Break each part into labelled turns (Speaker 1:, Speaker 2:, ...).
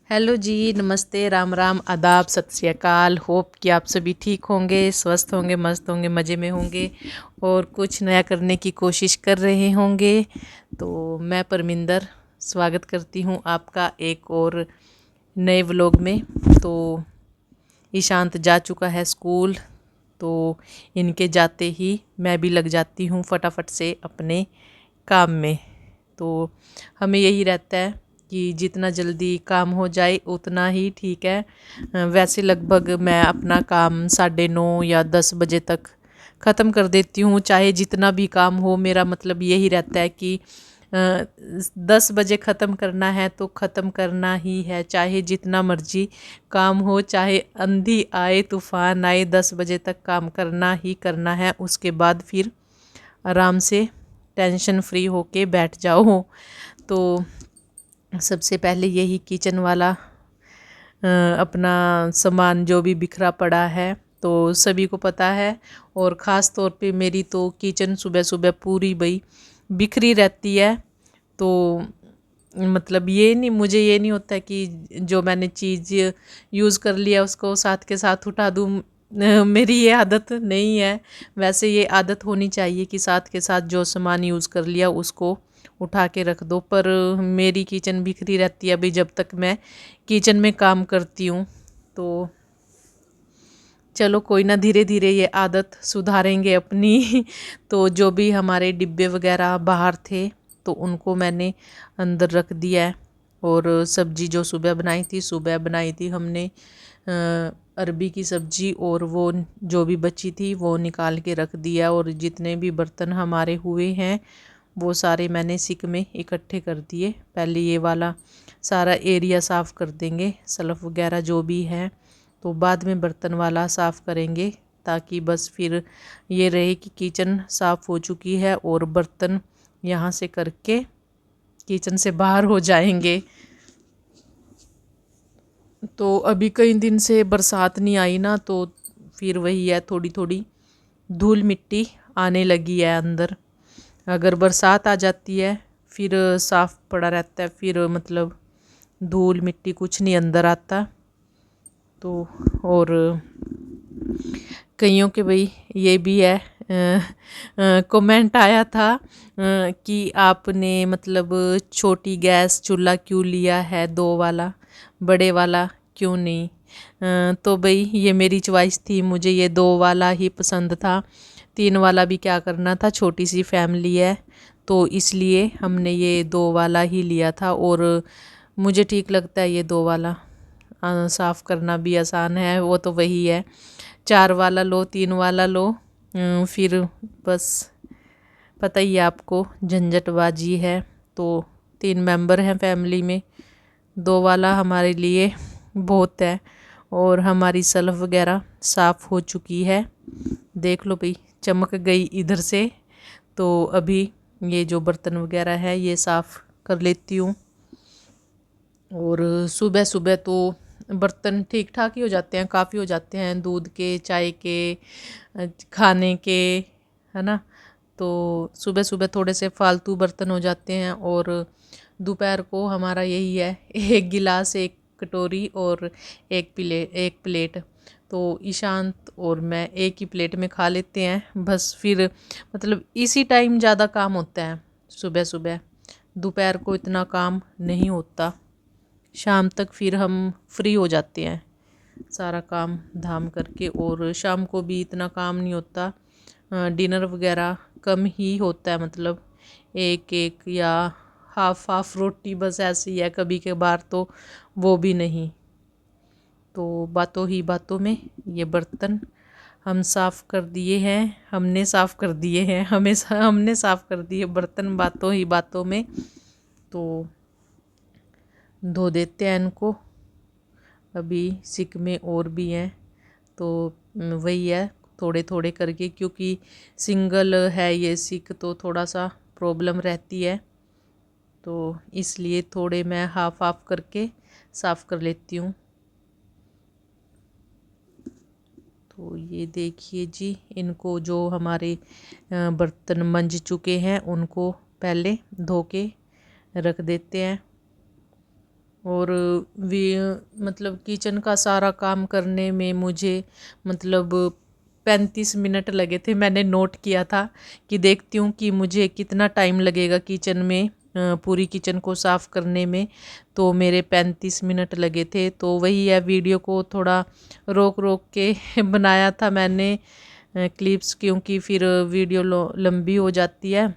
Speaker 1: Hello जी, नमस्ते, राम राम, आदाब, सत श्री अकाल। होप कि आप सभी ठीक होंगे, स्वस्थ होंगे, मस्त होंगे, मज़े में होंगे और कुछ नया करने की कोशिश कर रहे होंगे। तो मैं परमिंदर स्वागत करती हूँ आपका एक और नए व्लॉग में। तो ईशांत जा चुका है स्कूल, तो इनके जाते ही मैं भी लग जाती हूँ फटाफट से अपने काम में। तो हमें यही रहता है कि जितना जल्दी काम हो जाए उतना ही ठीक है। वैसे लगभग मैं अपना काम 9:30 या 10 बजे तक ख़त्म कर देती हूँ, चाहे जितना भी काम हो। मेरा मतलब यही रहता है कि 10 बजे ख़त्म करना है तो ख़त्म करना ही है, चाहे जितना मर्जी काम हो, चाहे आंधी आए तूफ़ान आए, 10 बजे तक काम करना ही करना है। उसके बाद फिर आराम से टेंशन फ्री होके बैठ जाओ। तो सबसे पहले यही किचन वाला अपना सामान जो भी बिखरा पड़ा है तो सभी को पता है। और ख़ास तौर पे मेरी तो किचन सुबह सुबह पूरी भाई बिखरी रहती है। तो मतलब ये नहीं, मुझे ये नहीं होता कि जो मैंने चीज़ यूज़ कर लिया उसको साथ के साथ उठा दूँ। मेरी ये आदत नहीं है। वैसे ये आदत होनी चाहिए कि साथ के साथ जो सामान यूज़ कर लिया उसको उठा के रख दो, पर मेरी किचन बिखरी रहती है अभी जब तक मैं किचन में काम करती हूँ। तो चलो कोई ना, धीरे धीरे ये आदत सुधारेंगे अपनी। तो जो भी हमारे डिब्बे वगैरह बाहर थे तो उनको मैंने अंदर रख दिया है। और सब्ज़ी जो सुबह बनाई थी हमने अरबी की सब्ज़ी, और वो जो भी बची थी वो निकाल के रख दिया। और जितने भी बर्तन हमारे हुए हैं वो सारे मैंने सिंक में इकट्ठे कर दिए। पहले ये वाला सारा एरिया साफ़ कर देंगे, सल्फ़ वगैरह जो भी है, तो बाद में बर्तन वाला साफ़ करेंगे, ताकि बस फिर ये रहे कि किचन साफ़ हो चुकी है और बर्तन यहाँ से करके किचन से बाहर हो जाएंगे। तो अभी कई दिन से बरसात नहीं आई ना, तो फिर वही है, थोड़ी थोड़ी धूल मिट्टी आने लगी है अंदर। अगर बरसात आ जाती है फिर साफ़ पड़ा रहता है, फिर मतलब धूल मिट्टी कुछ नहीं अंदर आता। तो और कईयों के भाई ये भी है, कमेंट आया था कि आपने मतलब छोटी गैस चूल्हा क्यों लिया है, 2 वाला, बड़े वाला क्यों नहीं। तो भाई ये मेरी चॉइस थी, मुझे ये 2 वाला ही पसंद था। 3 वाला भी क्या करना था, छोटी सी फैमिली है तो इसलिए हमने ये 2 वाला ही लिया था। और मुझे ठीक लगता है ये 2 वाला, साफ़ करना भी आसान है। वो तो वही है, 4 वाला लो, 3 वाला लो, फिर बस पता ही है आपको, झंझटबाजी है। तो 3 मेंबर हैं फैमिली में, 2 वाला हमारे लिए बहुत है। और हमारी सल्फ वगैरह साफ़ हो चुकी है, देख लो भाई, चमक गई इधर से। तो अभी ये जो बर्तन वगैरह है ये साफ़ कर लेती हूँ। और सुबह सुबह तो बर्तन ठीक ठाक ही हो जाते हैं, काफ़ी हो जाते हैं, दूध के, चाय के, खाने के, है ना। तो सुबह सुबह थोड़े से फालतू बर्तन हो जाते हैं। और दोपहर को हमारा यही है, एक गिलास, एक कटोरी और एक प्लेट। तो ईशांत और मैं एक ही प्लेट में खा लेते हैं बस। फिर मतलब इसी टाइम ज़्यादा काम होता है सुबह सुबह, दोपहर को इतना काम नहीं होता। शाम तक फिर हम फ्री हो जाते हैं सारा काम धाम करके, और शाम को भी इतना काम नहीं होता। डिनर वगैरह कम ही होता है, मतलब एक एक या हाफ हाफ रोटी, बस ऐसे ही है कभी कभार, तो वो भी नहीं। तो बातों ही बातों में ये बर्तन हम साफ़ कर दिए हैं, हमने साफ़ कर दिए हैं, हमने साफ़ कर दिए बर्तन बातों ही बातों में। तो धो देते हैं इनको। अभी सिंक में और भी हैं, तो वही है, थोड़े थोड़े करके, क्योंकि सिंगल है ये सिंक तो थोड़ा सा प्रॉब्लम रहती है। तो इसलिए थोड़े मैं हाफ हाफ करके साफ़ कर लेती हूँ। तो ये देखिए जी, इनको जो हमारे बर्तन मंज चुके हैं उनको पहले धो के रख देते हैं। और वी मतलब किचन का सारा काम करने में मुझे मतलब 35 मिनट लगे थे। मैंने नोट किया था कि देखती हूँ कि मुझे कितना टाइम लगेगा किचन में, पूरी किचन को साफ़ करने में। तो मेरे 35 मिनट लगे थे। तो वही है, वीडियो को थोड़ा रोक रोक के बनाया था मैंने क्लिप्स, क्योंकि फिर वीडियो लंबी हो जाती है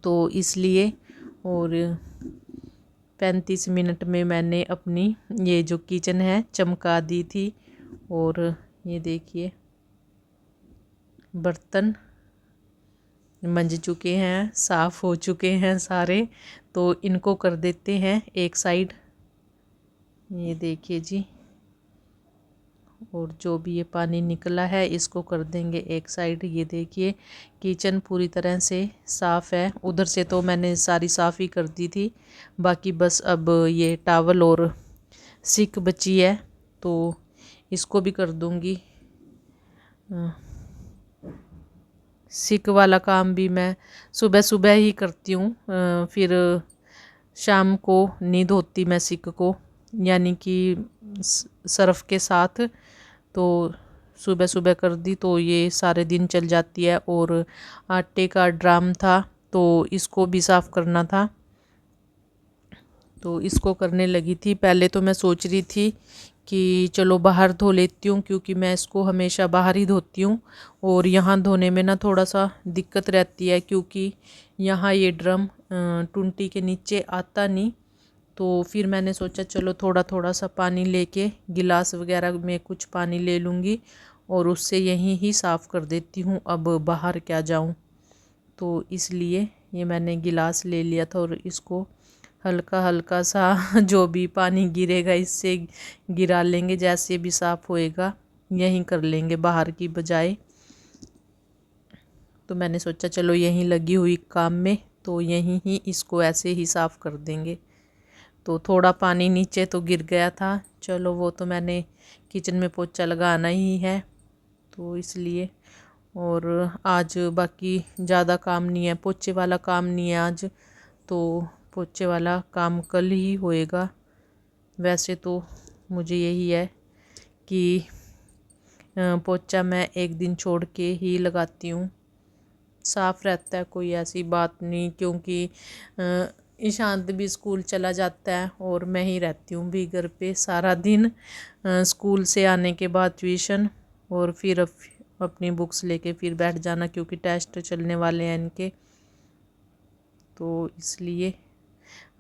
Speaker 1: तो इसलिए। और 35 मिनट में मैंने अपनी ये जो किचन है चमका दी थी। और ये देखिए बर्तन मंज चुके हैं, साफ़ हो चुके हैं सारे। तो इनको कर देते हैं एक साइड, ये देखिए जी। और जो भी ये पानी निकला है इसको कर देंगे एक साइड। ये देखिए किचन पूरी तरह से साफ़ है। उधर से तो मैंने सारी साफ़ ही कर दी थी, बाकी बस अब ये टॉवल और सिक बची है तो इसको भी कर दूंगी। सिक वाला काम भी मैं सुबह सुबह ही करती हूँ, फिर शाम को नहीं धोती मैं सिक को, यानी कि सर्फ़ के साथ। तो सुबह सुबह कर दी तो ये सारे दिन चल जाती है। और आटे का ड्राम था तो इसको भी साफ़ करना था, तो इसको करने लगी थी। पहले तो मैं सोच रही थी कि चलो बाहर धो लेती हूँ, क्योंकि मैं इसको हमेशा बाहर ही धोती हूँ। और यहाँ धोने में ना थोड़ा सा दिक्कत रहती है, क्योंकि यहाँ ये ड्रम टुंटी के नीचे आता नहीं। तो फिर मैंने सोचा चलो थोड़ा थोड़ा सा पानी लेके गिलास वगैरह में कुछ पानी ले लूँगी और उससे यहीं ही साफ़ कर देती हूँ, अब बाहर क्या जाऊँ। तो इसलिए ये मैंने गिलास ले लिया था और इसको हल्का हल्का सा जो भी पानी गिरेगा इससे गिरा लेंगे, जैसे भी साफ़ होएगा यहीं कर लेंगे बाहर की बजाय। तो मैंने सोचा चलो यहीं लगी हुई काम में तो यहीं ही इसको ऐसे ही साफ़ कर देंगे। तो थोड़ा पानी नीचे तो गिर गया था, चलो वो तो मैंने किचन में पोछा लगाना ही है तो इसलिए। और आज बाकी ज़्यादा काम नहीं है, पोछे वाला काम नहीं है आज, तो पोछे वाला काम कल ही होएगा। वैसे तो मुझे यही है कि पोछा मैं एक दिन छोड़ के ही लगाती हूँ, साफ़ रहता है, कोई ऐसी बात नहीं। क्योंकि ईशांत भी स्कूल चला जाता है और मैं ही रहती हूँ भी घर पे सारा दिन, स्कूल से आने के बाद ट्यूशन और फिर अपनी बुक्स लेके फिर बैठ जाना, क्योंकि टेस्ट चलने वाले हैं इनके। तो इसलिए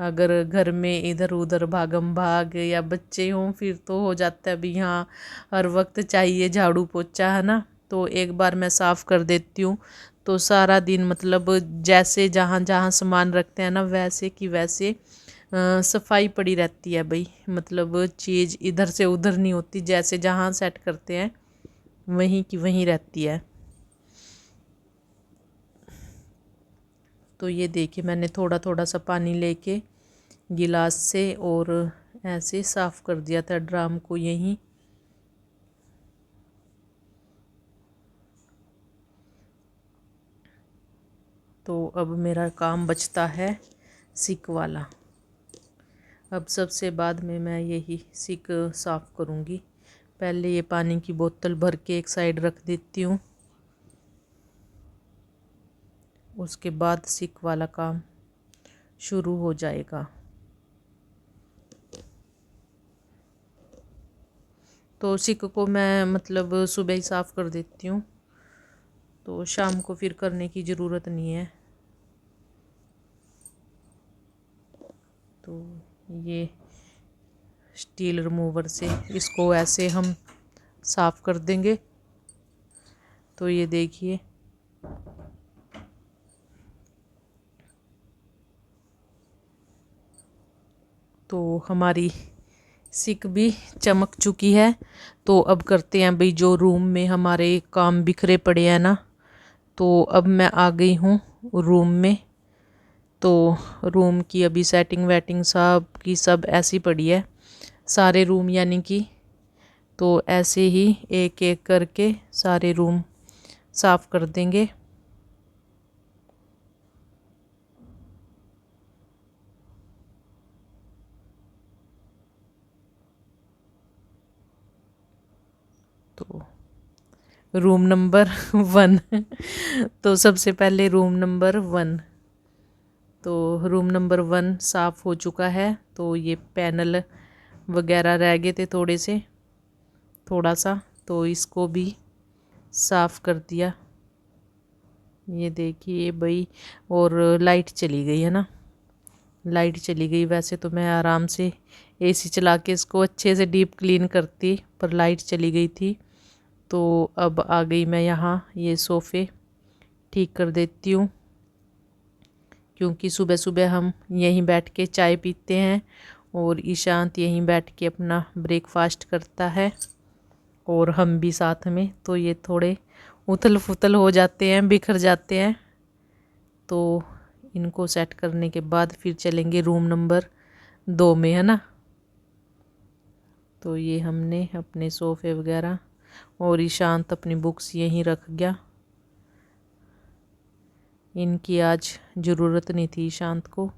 Speaker 1: अगर घर में इधर उधर भागम भाग या बच्चे हों फिर तो हो जाता है भी हाँ हर वक्त चाहिए झाड़ू पोछा, है ना। तो एक बार मैं साफ़ कर देती हूँ तो सारा दिन मतलब जैसे जहाँ जहाँ सामान रखते हैं ना वैसे की वैसे सफाई पड़ी रहती है भाई, मतलब चीज़ इधर से उधर नहीं होती, जैसे जहाँ सेट करते हैं वहीं की वहीं रहती है। तो ये देखिए मैंने थोड़ा थोड़ा सा पानी लेके गिलास से और ऐसे साफ़ कर दिया था ड्राम को यहीं। तो अब मेरा काम बचता है सिक वाला। अब सबसे बाद में मैं यही सिक साफ़ करूँगी। पहले ये पानी की बोतल भर के एक साइड रख देती हूँ, उसके बाद सिक वाला काम शुरू हो जाएगा। तो सिक को मैं मतलब सुबह ही साफ़ कर देती हूँ, तो शाम को फिर करने की ज़रूरत नहीं है। तो ये स्टील रिमूवर से इसको ऐसे हम साफ़ कर देंगे। तो ये देखिए तो हमारी सिक भी चमक चुकी है। तो अब करते हैं भाई, जो रूम में हमारे काम बिखरे पड़े हैं ना, तो अब मैं आ गई हूँ रूम में। तो रूम की अभी सेटिंग वेटिंग सब की सब ऐसी पड़ी है, सारे रूम यानी कि। तो ऐसे ही एक एक करके सारे रूम साफ़ कर देंगे। तो रूम नंबर 1 तो सबसे पहले रूम नंबर 1, तो रूम नंबर 1 साफ़ हो चुका है। तो ये पैनल वगैरह रह गए थे थोड़ा सा, तो इसको भी साफ़ कर दिया। ये देखिए भाई, और लाइट चली गई है ना, लाइट चली गई। वैसे तो मैं आराम से एसी चला के इसको अच्छे से डीप क्लीन करती, पर लाइट चली गई थी। तो अब आ गई मैं यहाँ, ये सोफ़े ठीक कर देती हूँ, क्योंकि सुबह सुबह हम यहीं बैठ के चाय पीते हैं और ईशांत यहीं बैठ के अपना ब्रेकफास्ट करता है और हम भी साथ में। तो ये थोड़े उथल फुथल हो जाते हैं, बिखर जाते हैं। तो इनको सेट करने के बाद फिर चलेंगे रूम नंबर 2 में, है ना। तो ये हमने अपने सोफ़े वगैरह, और ईशांत अपनी बुक्स यहीं रख गया। इनकी आज ज़रूरत नहीं थी ईशांत को।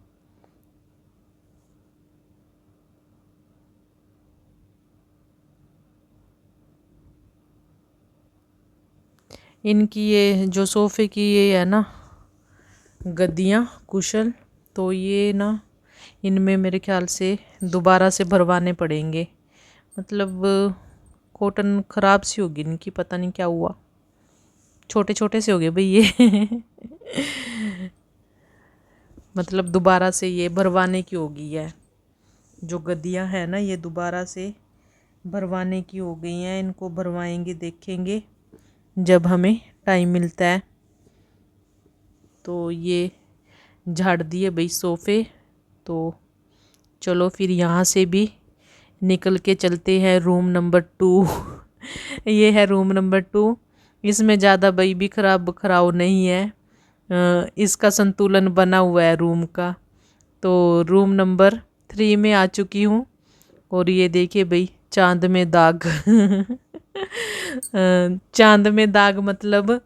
Speaker 1: इनकी ये जो सोफ़े की ये है ना गद्दियाँ, कुशन, तो ये ना इनमें मेरे ख्याल से दोबारा से भरवाने पड़ेंगे। मतलब कॉटन ख़राब सी होगी इनकी, पता नहीं क्या हुआ, छोटे छोटे से हो गए भाई ये मतलब दोबारा से ये भरवाने की होगी है। जो गद्दियाँ हैं ना ये दोबारा से भरवाने की हो गई हैं। इनको भरवाएंगे, देखेंगे जब हमें टाइम मिलता है। तो ये झाड़ दिए भाई सोफ़े। तो चलो फिर यहाँ से भी निकल के चलते हैं रूम नंबर 2 ये है रूम नंबर 2। इसमें ज़्यादा भाई भी खराब नहीं है, इसका संतुलन बना हुआ है रूम का। तो रूम नंबर 3 में आ चुकी हूँ और ये देखिए भाई चांद में दाग चांद में दाग मतलब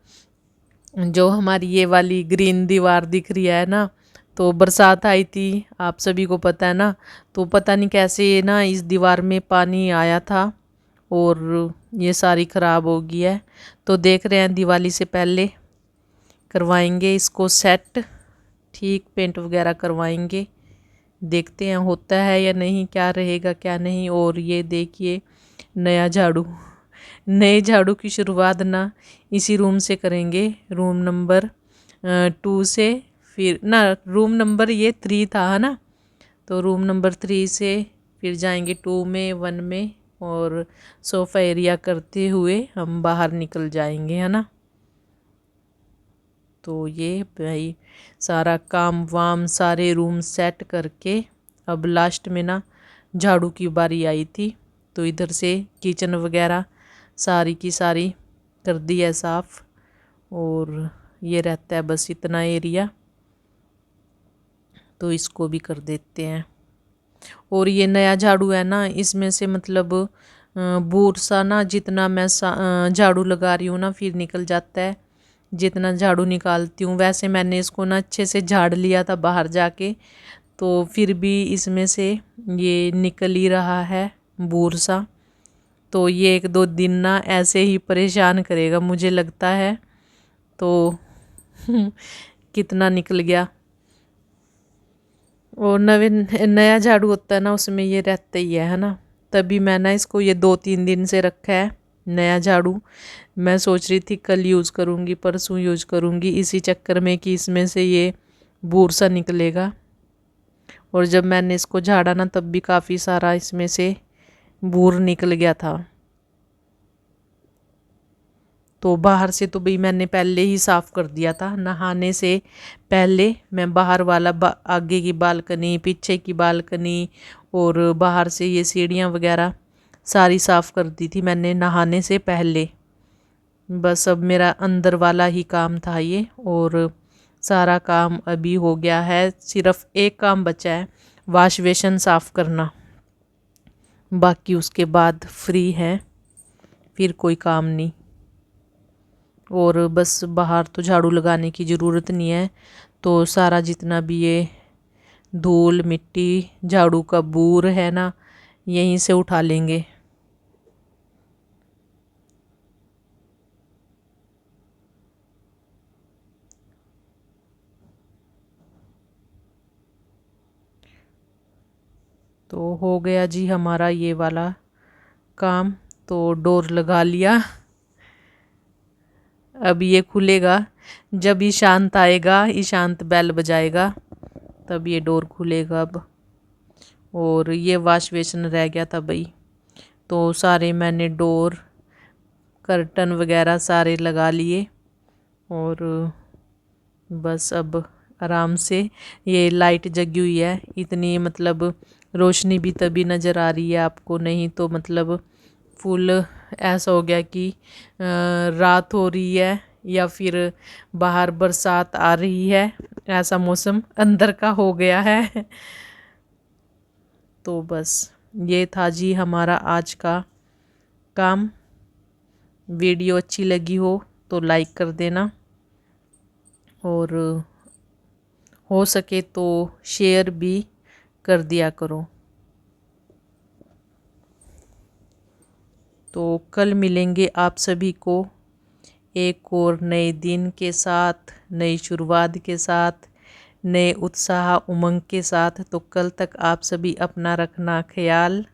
Speaker 1: जो हमारी ये वाली ग्रीन दीवार दिख रही है ना, तो बरसात आई थी, आप सभी को पता है ना। तो पता नहीं कैसे ना इस दीवार में पानी आया था और ये सारी ख़राब हो गई है। तो देख रहे हैं दिवाली से पहले करवाएंगे इसको सेट, ठीक पेंट वगैरह करवाएंगे। देखते हैं होता है या नहीं, क्या रहेगा क्या नहीं। और ये देखिए नया झाड़ू, नए झाड़ू की शुरुआत ना इसी रूम से करेंगे, रूम नंबर 2 से। फिर ना रूम नंबर ये 3 था, है ना। तो रूम नंबर 3 से फिर जाएंगे 2 में, 1 में, और सोफ़ा एरिया करते हुए हम बाहर निकल जाएंगे, है ना। तो ये भाई सारा काम वाम सारे रूम सेट करके अब लास्ट में ना झाड़ू की बारी आई थी। तो इधर से किचन वगैरह सारी की सारी कर दी है साफ़, और ये रहता है बस इतना एरिया, तो इसको भी कर देते हैं। और ये नया झाड़ू है ना, इसमें से मतलब बूर सा ना जितना मैं झाड़ू लगा रही हूँ ना फिर निकल जाता है, जितना झाड़ू निकालती हूँ। वैसे मैंने इसको ना अच्छे से झाड़ लिया था बाहर जाके, तो फिर भी इसमें से ये निकल ही रहा है बूर सा। तो ये 1-2 दिन ना ऐसे ही परेशान करेगा मुझे लगता है। तो कितना निकल गया। और नया झाड़ू होता है ना उसमें ये रहता ही है ना। तभी मैं ना इसको ये 2-3 दिन से रखा है नया झाड़ू। मैं सोच रही थी कल यूज़ करूँगी, परसों यूज़ करूँगी, इसी चक्कर में कि इसमें से ये बूर सा निकलेगा। और जब मैंने इसको झाड़ा ना तब भी काफ़ी सारा इसमें से बूर निकल गया था। तो बाहर से तो भाई मैंने पहले ही साफ़ कर दिया था, नहाने से पहले मैं बाहर वाला आगे की बालकनी, पीछे की बालकनी और बाहर से ये सीढ़ियाँ वगैरह सारी साफ़ कर दी थी मैंने नहाने से पहले। बस अब मेरा अंदर वाला ही काम था ये, और सारा काम अभी हो गया है। सिर्फ एक काम बचा है, वाश बेसिन साफ़ करना, बाकी उसके बाद फ्री है, फिर कोई काम नहीं। और बस बाहर तो झाड़ू लगाने की ज़रूरत नहीं है। तो सारा जितना भी ये धूल मिट्टी झाड़ू का बूर है ना यहीं से उठा लेंगे। तो हो गया जी हमारा ये वाला काम। तो डोर लगा लिया। अब ये खुलेगा जब ईशांत आएगा, ईशांत बेल बजाएगा तब ये डोर खुलेगा अब। और ये वॉश बेसिन रह गया था भाई, तो सारे मैंने डोर कर्टन वगैरह सारे लगा लिए। और बस अब आराम से, ये लाइट जगी हुई है इतनी, मतलब रोशनी भी तभी नज़र आ रही है आपको, नहीं तो मतलब फुल ऐसा हो गया कि रात हो रही है या फिर बाहर बरसात आ रही है, ऐसा मौसम अंदर का हो गया है। तो बस ये था जी हमारा आज का काम। वीडियो अच्छी लगी हो तो लाइक कर देना, और हो सके तो शेयर भी कर दिया करो। तो कल मिलेंगे आप सभी को एक और नए दिन के साथ, नई शुरुआत के साथ, नए उत्साह उमंग के साथ। तो कल तक आप सभी अपना रखना ख्याल।